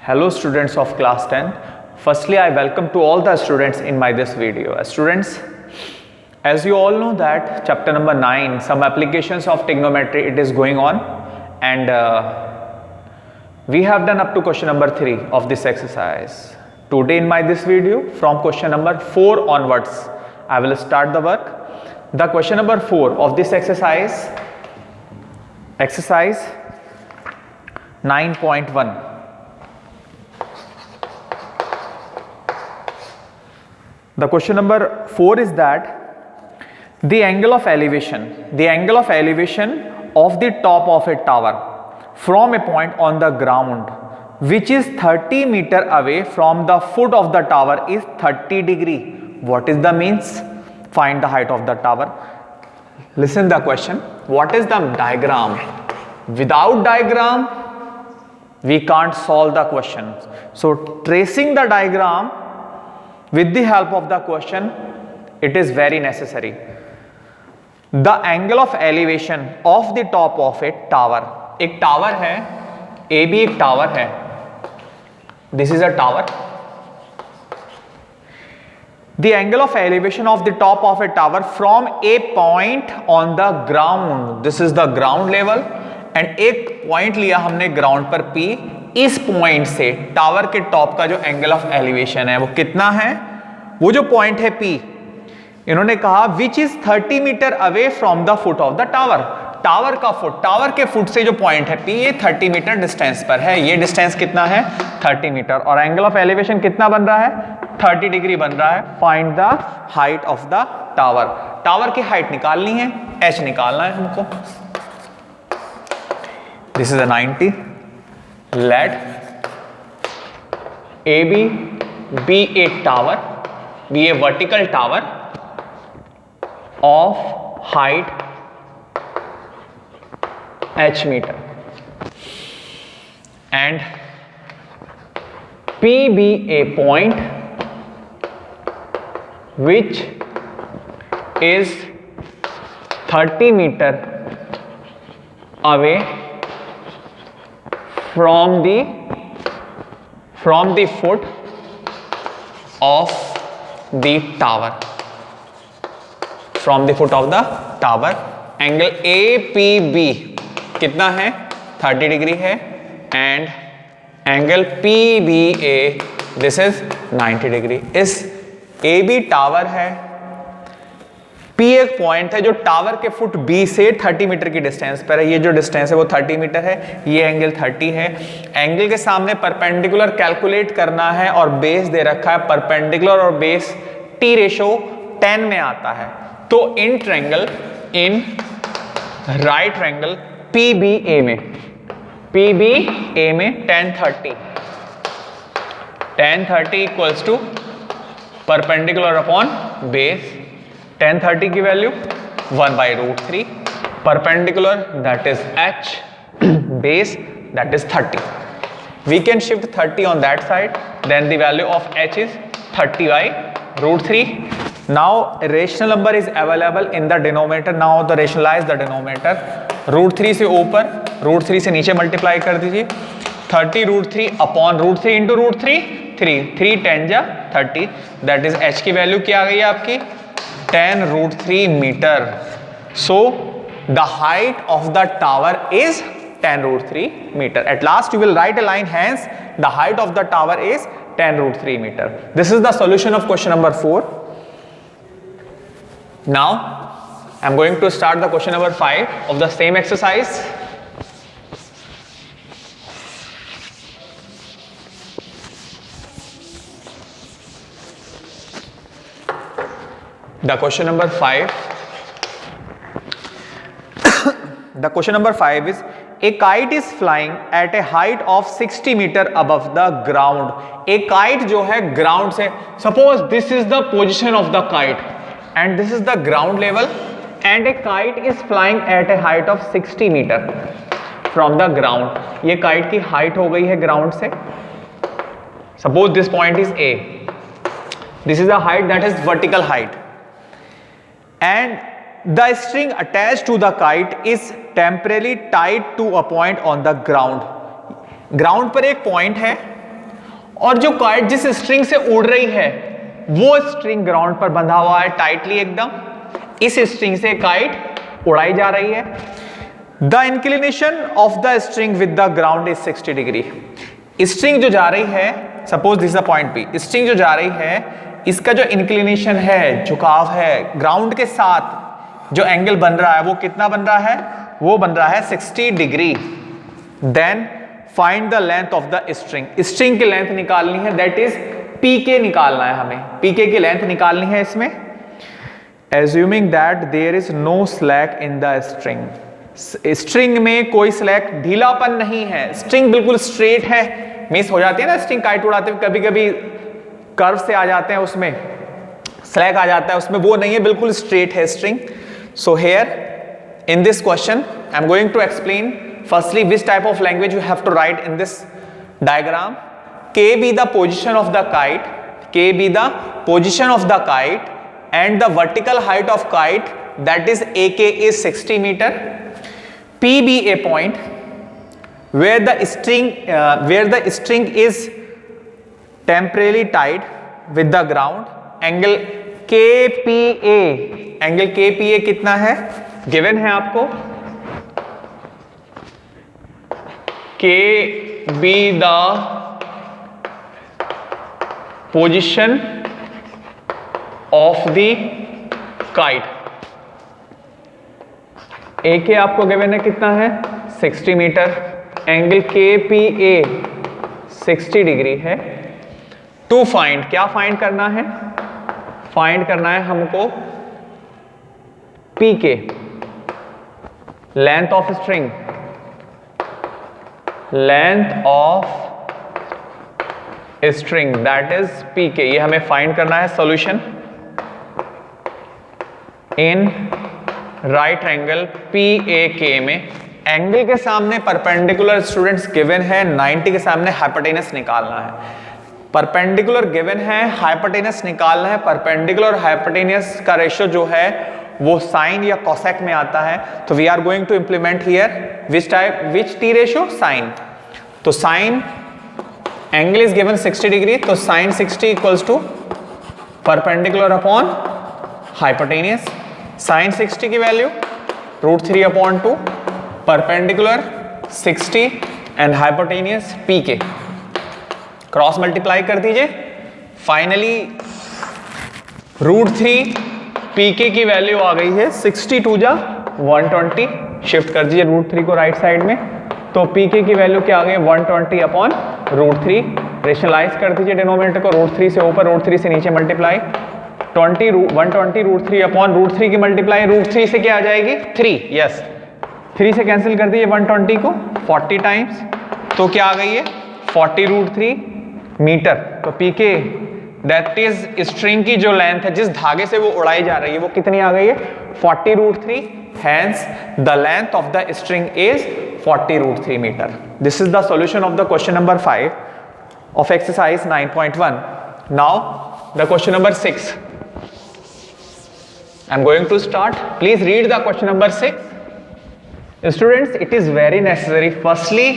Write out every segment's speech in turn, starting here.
Hello students of class 10. Firstly, I welcome to all the students in this video. Students, as you all know that chapter number 9, some applications of trigonometry, it is going on, and we have done up to question number 3 of this exercise. Today in this video, from question number 4 onwards, I will start the work. The question number 4 of this exercise 9.1. The question number 4 is that the angle of elevation of the top of a tower from a point on the ground which is 30 meter away from the foot of the tower is 30 degree. What is the means? Find the height of the tower. Listen the question. What is the diagram? Without diagram, we can't solve the question. So tracing the diagram with the help of the question, it is very necessary. The angle of elevation of the top of a tower. एक tower है, ए भी एक tower है. This is a tower. The angle of elevation of the top of a tower from a point on the ground. This is the ground level. And एक point लिया हमने ground पर P. इस point से tower के top का जो angle of elevation है वो कितना है? वो जो पॉइंट है P, इन्होंने कहा which is 30 metre away from the foot of the tower. Tower का फुट, टावर के फुट से जो पॉइंट है P, ये 30 मीटर डिस्टेंस पर है. ये डिस्टेंस कितना है? 30 मीटर. और एंगल ऑफ एलिवेशन कितना बन रहा है? 30 डिग्री बन रहा है. Find the height of the tower. Tower की हाइट निकालनी है, h निकालना है हमको. This is a 90. Let AB be a tower, be a vertical tower of height h meter, and P be a point which is 30 meter away from the foot of the tower. From the foot of the tower. Angle APB कितना है? 30 degree है. And angle PBA this is 90 degree. इस AB tower है, P एक point है जो tower के foot B से 30 मीटर की डिस्टेंस पर है. ये जो डिस्टेंस है वो 30 मीटर है. ये एंगल 30 है. एंगल के सामने परपेंडिकुलर कैलकुलेट करना है और बेस दे रखा है. परपेंडिकुलर और बेस T रेशो 10 में आता है. तो in triangle, in right triangle PBA में tan 30 equals to perpendicular upon base. tan 30 की value 1/√3, perpendicular that is h, base that is 30. We can shift 30 on that side, then the value of h is 30/√3. Now rational number is available in the denominator. Now the rationalize the denominator. √3 से ऊपर, √3 से नीचे multiply कर दीजिए. 30√3 upon √3 into √3, 3 10 जा 30. That is h की value क्या आ गई आपकी? 10√3 meter. So the height of the tower is 10√3 meter. At last you will write a line, hence the height of the tower is 10√3 meter. This is the solution of question number 4. Now I am going to start the question number 5 of the same exercise. The question number 5. The question number 5 is a kite is flying at a height of 60 meter above the ground. A kite जो है ground से, suppose this is the position of the kite and this is the ground level, and a kite is flying at a height of 60 meter from the ground. ये kite की height हो गई है ground से. Suppose this point is A. This is the height, that is vertical height. And the string attached to the kite is temporarily tied to a point on the ground. Ground पर एक point है और जो kite जिस string से उड़ रही है वो स्ट्रिंग ग्राउंड पर बंधा हुआ है टाइटली एकदम, इस स्ट्रिंग से काइट उड़ाई जा रही है। The inclination of the string with the ground is 60 degree. String जो जा रही है, suppose this the point P, string जो जा रही है इसका जो इंक्लिनेशन है, झुकाव है, ग्राउंड के साथ जो एंगल बन रहा है वो कितना बन रहा है, वो बन रहा है 60 degree. Then find the length of the string. String की लेंथ निकालनी है, दैट इज पी के निकालना है हमें, पी के की लेंथ निकालनी है इसमें। Assuming that there is no slack in the string, string में कोई स्लैक, ढीलापन नहीं है, स्ट्रिंग बिल्कुल स्ट्रेट है। मिस हो जाती है ना स्ट्रिंग काइट उड़ाते हुए, कभी कभी कर्व से आ जाते हैं, उसमें स्लैक आ जाता है, उसमें वो नहीं है, बिल्कुल स्ट्रेट है string. So here in this question I am going to explain firstly which type of language you have to write in this diagram. K be the position of the kite, K be the position of the kite and the vertical height of kite, that is AK is 60 meter. P be a point where the string is temporarily tied with the ground. Angle KPA, angle KPA कितना है, given है आपको। K be the position of the kite. AK आपको given है कितना है, 60 metre. Angle KPA 60 degree है। To find, क्या फाइंड करना है, फाइंड करना है हमको PK, length of string, length of string that is PK, ये हमें फाइंड करना है। Solution in right angle PAK में एंगल के सामने परपेंडिकुलर स्टूडेंट्स गिवन है, 90 के सामने हाइपोटेनस निकालना है। परपेंडिकुलर गिवन है, हाइपोटेनस निकालना है। परपेंडिकुलर हाइपोटेनस का रेशियो जो है वो साइन या कोसेक में आता है। तो we are going to implement here which T ratio, sine. तो sine angle is given 60 degree, तो sine 60 equals to perpendicular upon hypotenuse. Sine 60 की value √3/2, perpendicular 60 and hypotenuse PK, cross multiply कर दीजिए। फाइनली √3 PK की value आ गई है 60 2 जा 120, शिफ्ट कर दीजिए √3 को राइट साइड में, तो PK की वैल्यू क्या आ गई, 120/√3। रेशनलाइज कर दीजिए डिनोमिनेटर को, √3 से ऊपर √3 से नीचे मल्टीप्लाई, 120 √3/√3 की मल्टीप्लाई √3 से क्या आ जाएगी, 3, यस 3 से कैंसिल कर दीजिए 120 को 40 टाइम्स, तो क्या आ गई है 40√3 मीटर। तो PK दैट इज स्ट्रिंग की जो लेंथ है, जिस धागे से वो उड़ाई जा रही है, वो कितनी आ गई है, 40√3। Hence the length of the string is 40√3 meter. This is the solution of the question number 5 of exercise 9.1. Now the question number 6. I am going to start. Please read the question number 6. Students, it is very necessary. Firstly,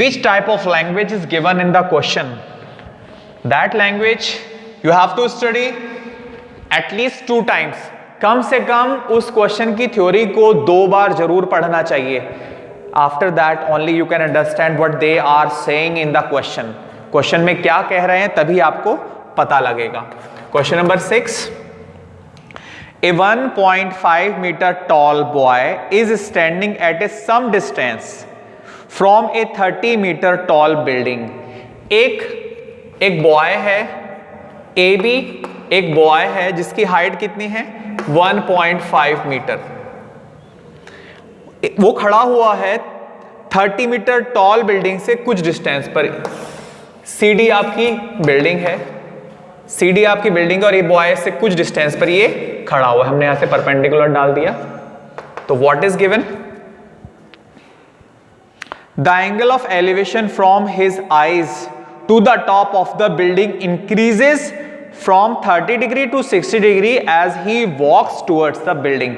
which type of language is given in the question? That language you have to study at least 2 times. कम से कम उस question की theory को 2 बार जरूर पढ़ना चाहिए। After that only you can understand what they are saying in the question. Question में क्या कह रहे हैं तभी आपको पता लगेगा। Question number 6, a 1.5 metre tall boy is standing at a some distance from a 30 metre tall building. एक बॉय है, ए बी एक बॉय है जिसकी हाइट कितनी है, 1.5 मीटर। वो खड़ा हुआ है 30 मीटर टॉल बिल्डिंग से कुछ डिस्टेंस पर। CD आपकी बिल्डिंग है, CD आपकी बिल्डिंग और ये बॉय से कुछ डिस्टेंस पर ये खड़ा हुआ है। हमने यहां से परपेंडिकुलर डाल दिया। तो what is given, the angle of elevation from his eyes to the top of the building increases from 30 degree to 60 degree as he walks towards the building.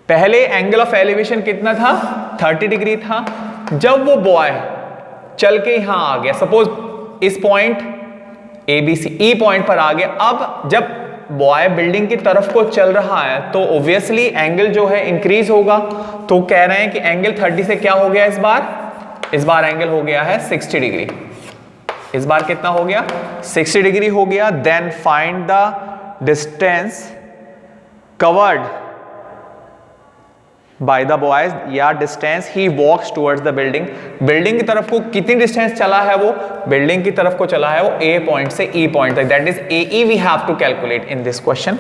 पहले एंगल ऑफ एलिवेशन कितना था, 30 degree था। जब वो boy चल के यहां आ गया, सपोज इस पॉइंट ABC E पॉइंट पर आ गया। अब जब बॉय बिल्डिंग की तरफ को चल रहा है तो ऑब्वियसली एंगल जो है इंक्रीज होगा। तो कह रहे हैं कि एंगल 30 से क्या हो गया इस बार एंगल हो गया है 60 डिग्री। इस बार कितना हो गया 60 डिग्री हो गया। Then find the distance covered by the boys या distance he walks towards the building. Building की तरफ को कितनी डिस्टेंस चला है वो, बिल्डिंग की तरफ को चला है वो A पॉइंट से E पॉइंट तक, that is AE we have to calculate in this question.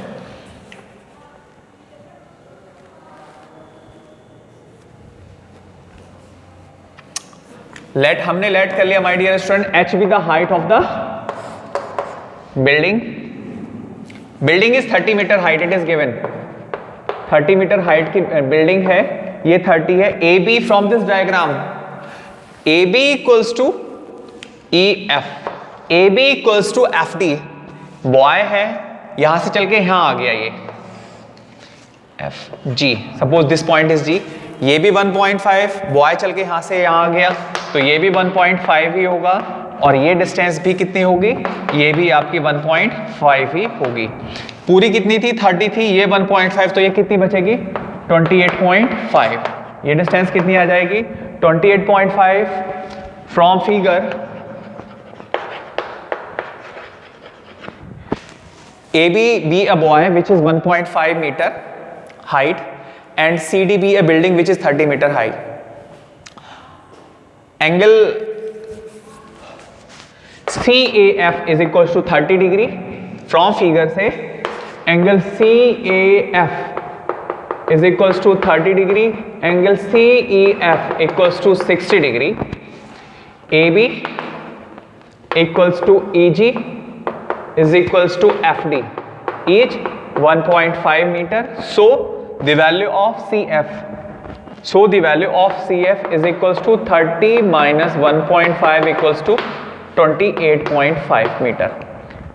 हमने लेट कर लिया my dear student, h be the height of the building. Building is 30 metre height, it is given 30 metre height की building है, ये 30 है। A B from this diagram A B equals to EF, A B equals to FD। Boy है, यहां से चल के यहां आ गया ये FG, suppose this point is G, ये भी 1.5, बॉय चल के यहां से यहां आ गया तो ये भी 1.5 ही होगा, और ये डिस्टेंस भी कितनी होगी, ये भी आपकी 1.5 ही होगी। पूरी कितनी थी 30 थी, ये 1.5, तो ये कितनी बचेगी 28.5। ये डिस्टेंस कितनी आ जाएगी 28.5 from figure AB be a boy which is 1.5 meter height and CD be a building which is 30 meter high. Angle CAF is equals to 30 degree। From figure से angle CAF is equals to 30 degree, angle CEF equals to 60 degree, AB equals to EG is equals to FD, each 1.5 meter. So the value of CF is equals to 30 minus 1.5 equals to 28.5 metre.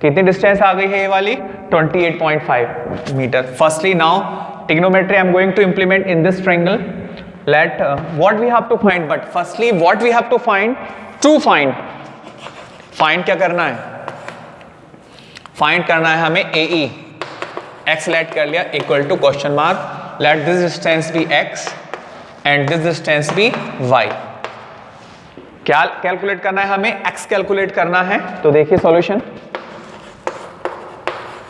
कितनी distance आ गई है ये वाली 28.5 metre. Firstly now trigonometry I am going to implement in this triangle. Let what we have to find, but firstly what we have to find क्या करना है, find करना है हमें AE। x लेट कर लिया equal to question mark, let this distance be x and this distance be y। क्या calculate करना है हमें, x कैलकुलेट करना है। तो देखिए solution,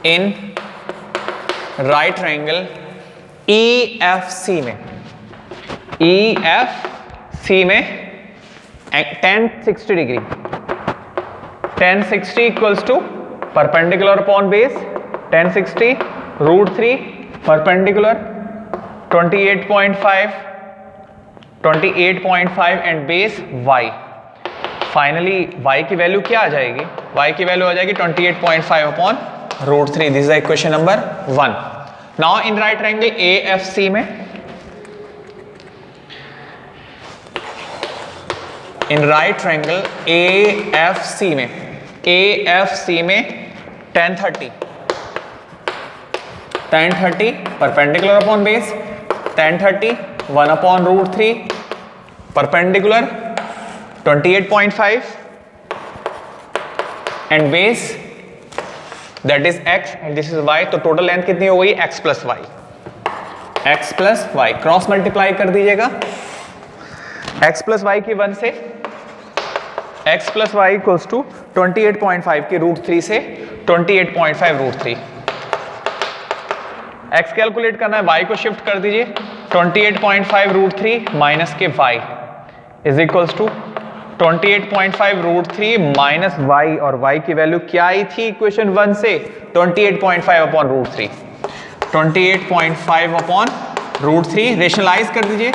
in right triangle EFC में tan 60 degree, tan 60 equals to perpendicular upon base, tan 60 √3 perpendicular 28.5 and base y। Finally y की वैल्यू क्या आ जाएगी, y की वैल्यू आ जाएगी 28.5 upon √3। This is equation number 1। Now in right triangle AFC में, in right triangle AFC में tan 30 perpendicular upon base, tan 30 1 upon √3 perpendicular 28.5 and base that is x and this is y। तो total length कितनी हो गई x plus y, cross multiply कर दीजिएगा। x plus y की 1 से x plus y equals to 28.5 की √3 से 28.5 √3। x कैलकुलेट करना है, y को शिफ्ट कर दीजिए, 28.5 √3 माइनस के y is equals to 28.5 √3 minus y, और y की वैल्यू क्या आई थी इक्वेशन 1 से 28.5 अपॉन √3, 28.5 अपॉन √3। रेशनलाइज कर दीजिए,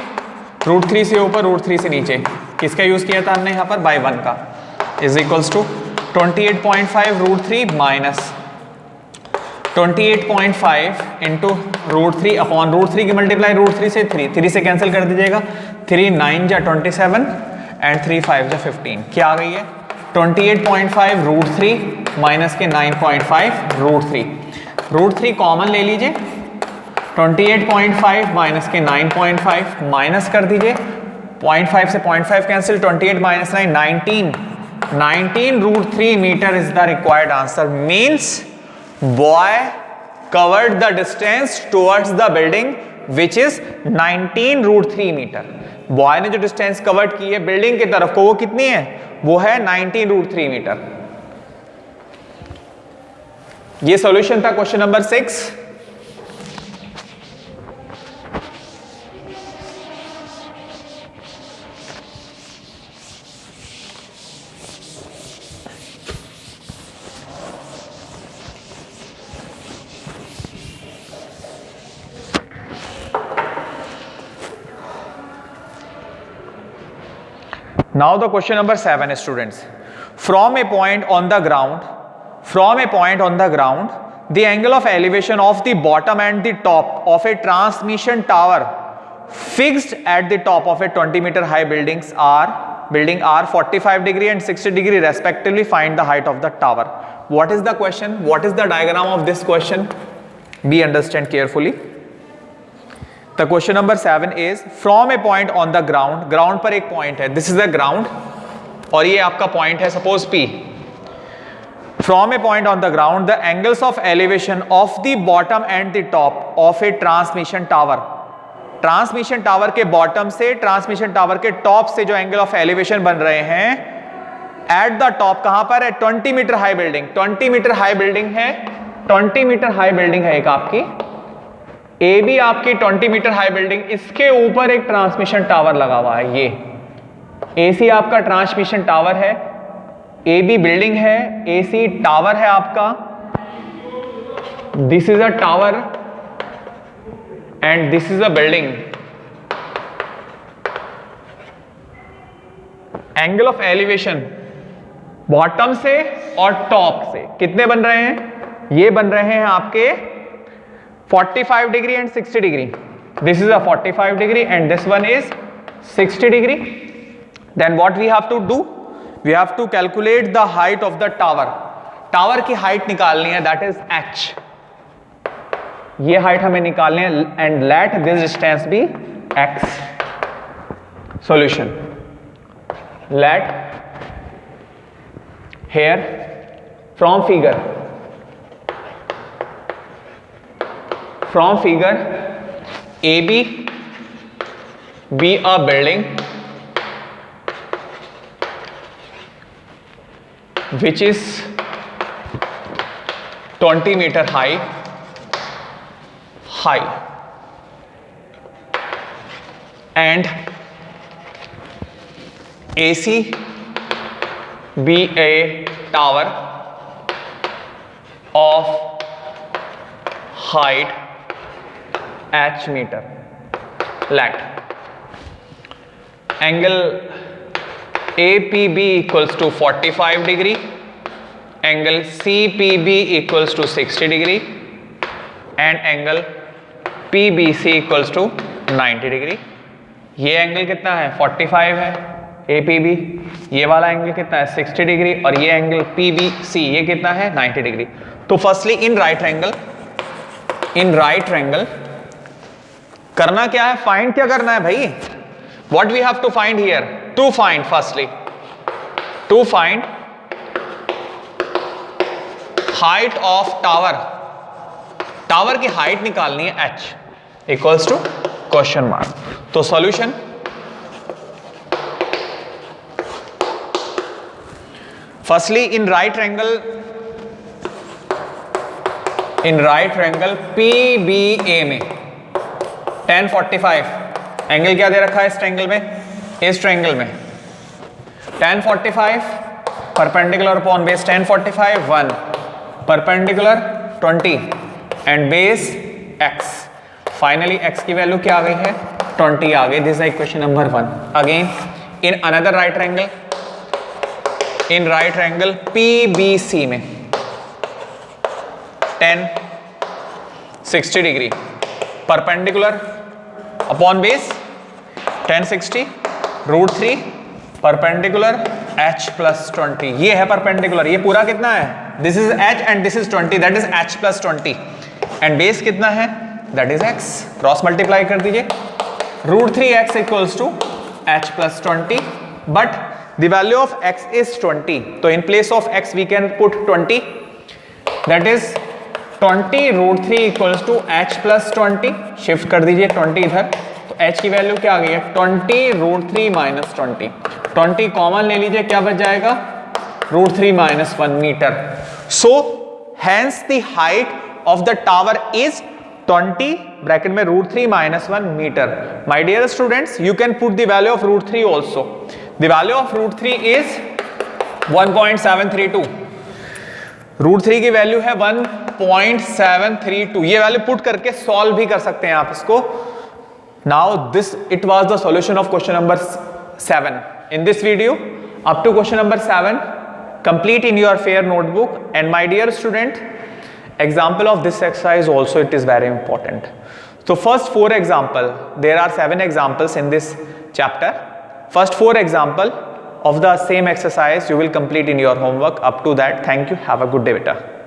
√3 से ऊपर √3 से नीचे, किसका यूज किया था हमने यहाँ पर बाय 1 का, is equals to 28.5 √3 minus 28.5 into √3 upon √3 की मल्टीप्लाई √3 से 3 से कैंसिल कर दीजिएगा, 3 9 जा 27 एंड 3 5 जा 15। क्या आ गई है 28.5 √3 माइनस के 9.5 √3 कॉमन ले लीजिए, 28.5 माइनस के 9.5 माइनस कर दीजिए, 0.5 से 0.5 cancel, 28 minus 9 19 19√3 meter is the required answer. Means boy covered the distance towards the building which is 19√3 meter. Boy ने जो डिस्टेंस कवर्ड की है बिल्डिंग की तरफ को वो कितनी है? वो है 19√3 मीटर. ये सॉल्यूशन था question number 6. Now the question number 7, students. From a point on the ground, the angle of elevation of the bottom and the top of a transmission tower fixed at the top of a 20-meter high building are 45 degree and 60 degree respectively. Find the height of the tower. What is the question? What is the diagram of this question? Be understand carefully. The question number 7 is from a point on the ground. Ground पर एक point है. This is the ground और ये आपका point है suppose P. From a point on the ground, the angles of elevation of the bottom and the top of a transmission tower. Transmission tower के bottom से transmission tower के top से जो angle of elevation बन रहे हैं at the top कहाँ पर है? 20 meter high building. 20 meter high building है. 20 meter high building है एक आपकी. ए बी आपकी 20 मीटर हाई बिल्डिंग, इसके ऊपर एक ट्रांसमिशन टावर लगा हुआ है. ये ए सी आपका ट्रांसमिशन टावर है, ए बी बिल्डिंग है, ए सी टावर है आपका. This is a tower and this is a building. Angle of elevation bottom से और टॉप से कितने बन रहे हैं? ये बन रहे हैं आपके 45 degree and 60 degree. This is a 45 degree and this one is 60 degree. Then what we have to do? We have to calculate the height of the tower. Tower की height निकालनी है, that is h. ये height हमें निकालनी है and let this distance be x. Solution. Let here from figure AB be a building which is 20 meter high and AC be a tower of height h meter. Let angle APB equals to 45 degree, angle CPB equals to 60 degree and angle PBC equals to 90 degree. ये angle कितना है? 45 है APB. ये वाला angle कितना है? 60 degree. और ये एंगल PBC ये कितना है? 90 डिग्री. तो फर्स्टली इन राइट एंगल करना क्या है? फाइंड क्या करना है भाई? What we have to find here? To find height of tower की हाइट निकालनी है h equals to question mark. तो solution firstly in right angle PBA में tan 45 एंगल क्या दे रखा है इस ट्रायंगल में? tan 45 perpendicular upon base tan 45 1 perpendicular 20 and base x. Finally x की वैल्यू क्या आ गई है? 20 आ गई. This is equation number 1. Again in another right triangle PBC में tan 60 degree perpendicular upon base tan 60 √3 perpendicular h plus 20. ये है परपेंडिकुलर. ये पूरा कितना है? This is h and this is 20, that is h plus 20 and base कितना है? That is x. Cross multiply कर दीजिए. √3x equals to h plus 20. But the value of x is 20, तो in place of x we can put 20, that is 20 root 3 equals to h plus 20, shift कर दीजिए 20 इधर, तो h की value क्या आ गई है 20 root 3 minus 20, 20 कॉमन ले लीजिए, क्या बच जाएगा root 3 minus 1 meter. So hence the height of the tower is 20 bracket में root 3 minus 1 meter. My dear students, you can put the value of root 3 also. The value of root 3 is 1.732. Root 3 की value है 1.732. ये value put करके solve भी कर सकते हैं आप इसको. Now this it was the solution of question number 7. In this video up to question number 7 complete in your fair notebook. And my dear student, example of this exercise also it is very important. So first 4 example, there are 7 examples in this chapter. First 4 example of the same exercise you will complete in your homework. Up to that, thank you, have a good day beta.